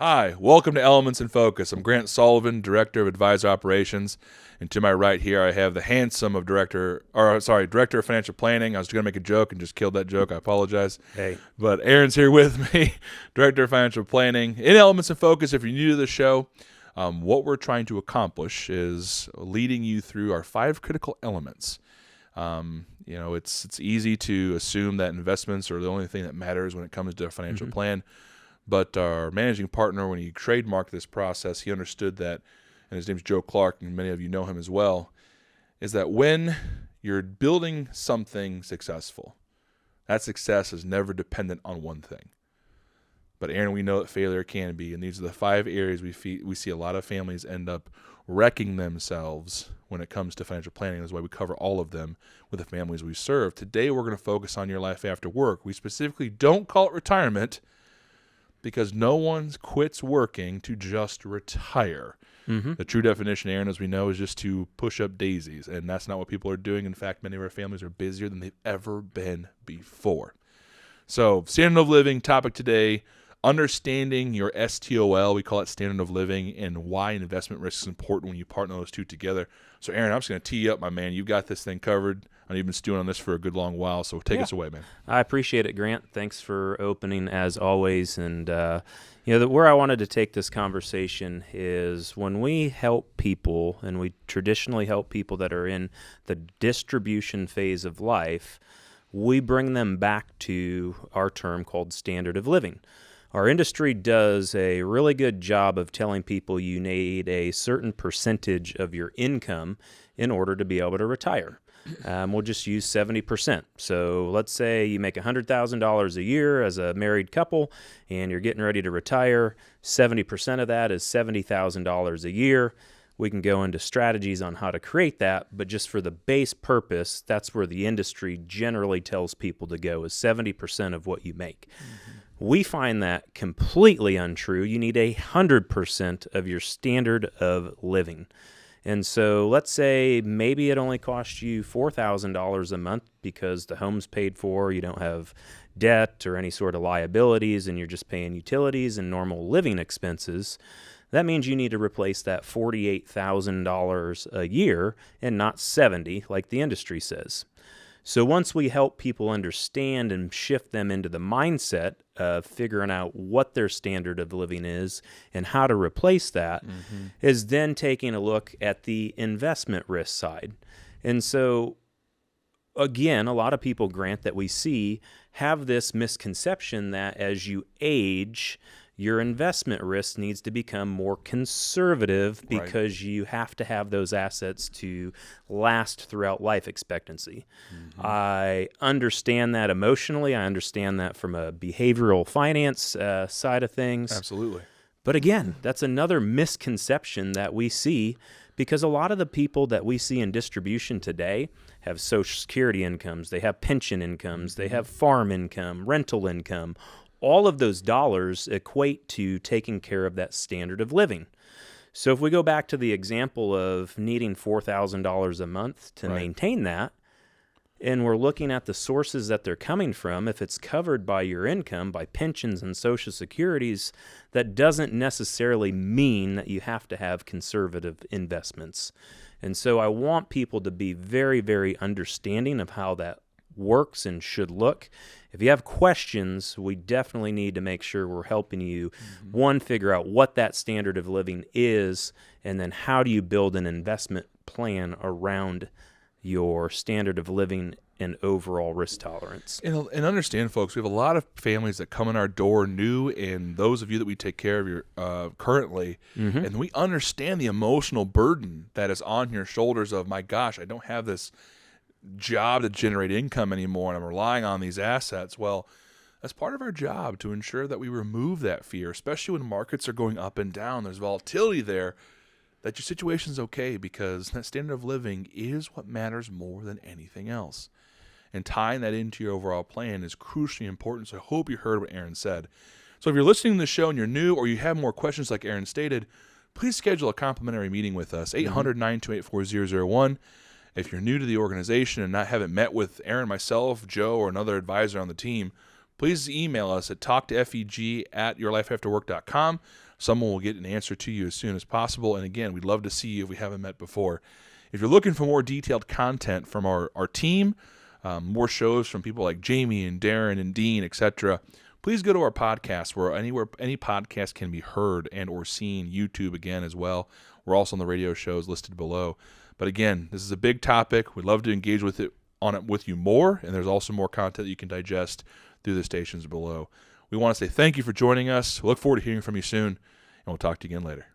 Hi, welcome to Elements in Focus. I'm Grant Soliven, Director of Advisor Operations, and to my right here I have the handsome of Director of Financial Planning. I was going to make a joke and just killed that joke. I apologize. Hey. But Aaron's here with me, Director of Financial Planning. In Elements in Focus, if you're new to the show, what we're trying to accomplish is leading you through our 5 critical elements. It's easy to assume that investments are the only thing that matters when it comes to a financial plan. But our managing partner, when he trademarked this process, he understood that, and his name's Joe Clark, and many of you know him as well, is that when you're building something successful, that success is never dependent on one thing. But Aaron, we know that failure can be, and these are the 5 areas we see a lot of families end up wrecking themselves when it comes to financial planning. That's why we cover all of them with the families we serve. Today we're going to focus on your life after work. We specifically don't call it retirement, because no one quits working to just retire. The true definition, Aaron, as we know, is just to push up daisies, and that's not what people are doing. In fact, many of our families are busier than they've ever been before. So, standard of living topic today, understanding your STOL, we call it standard of living, and why investment risk is important when you partner those two together. So, Aaron, I'm just going to tee you up, my man. You've got this thing covered. You've been stewing on this for a good long while, so take us away, man. I appreciate it, Grant. Thanks for opening, as always. And where I wanted to take this conversation is when we help people, and we traditionally help people that are in the distribution phase of life, we bring them back to our term called standard of living. Our industry does a really good job of telling people you need a certain percentage of your income in order to be able to retire. We'll just use 70%. So let's say you make $100,000 a year as a married couple and you're getting ready to retire. 70% of that is $70,000 a year. We can go into strategies on how to create that, but just for the base purpose, that's where the industry generally tells people to go, is 70% of what you make. We find that completely untrue. You need 100% of your standard of living. And so let's say maybe it only costs you $4,000 a month because the home's paid for, you don't have debt or any sort of liabilities, and you're just paying utilities and normal living expenses. That means you need to replace that $48,000 a year and not $70,000 like the industry says. So once we help people understand and shift them into the mindset of figuring out what their standard of living is and how to replace that, is then taking a look at the investment risk side. And so, again, a lot of people, Grant, that we see have this misconception that as you age, your investment risk needs to become more conservative because you have to have those assets to last throughout life expectancy. I understand that emotionally. I understand that from a behavioral finance side of things. Absolutely. But again, that's another misconception that we see, because a lot of the people that we see in distribution today have Social Security incomes, they have pension incomes, they have farm income, rental income. All of those dollars equate to taking care of that standard of living. So if we go back to the example of needing $4,000 a month to maintain that, and we're looking at the sources that they're coming from, if it's covered by your income, by pensions and Social Securities, that doesn't necessarily mean that you have to have conservative investments. And so I want people to be very, very understanding of how that works and should look. If you have questions, we definitely need to make sure we're helping you, one, figure out what that standard of living is, and then how do you build an investment plan around your standard of living and overall risk tolerance. And understand, folks, we have a lot of families that come in our door new, and those of you that we take care of your currently, and we understand the emotional burden that is on your shoulders of, my gosh, I don't have this job to generate income anymore, and I'm relying on these assets. Well, that's part of our job to ensure that we remove that fear, especially when markets are going up and down. There's volatility there, that your situation's okay, because that standard of living is what matters more than anything else. And tying that into your overall plan is crucially important. So I hope you heard what Aaron said. So if you're listening to the show and you're new, or you have more questions like Aaron stated, please schedule a complimentary meeting with us, 800-928-4001. If you're new to the organization and haven't met with Aaron, myself, Joe, or another advisor on the team, please email us at talktofeg@yourlifeafterwork.com Someone will get an answer to you as soon as possible. And again, we'd love to see you if we haven't met before. If you're looking for more detailed content from our team, more shows from people like Jamie and Darren and Dean, etc., please go to our podcast, where any podcast can be heard and or seen, YouTube again as well. We're also on the radio shows listed below. But again, this is a big topic. We'd love to engage with it with you more, and there's also more content that you can digest through the stations below. We want to say thank you for joining us. We look forward to hearing from you soon, and we'll talk to you again later.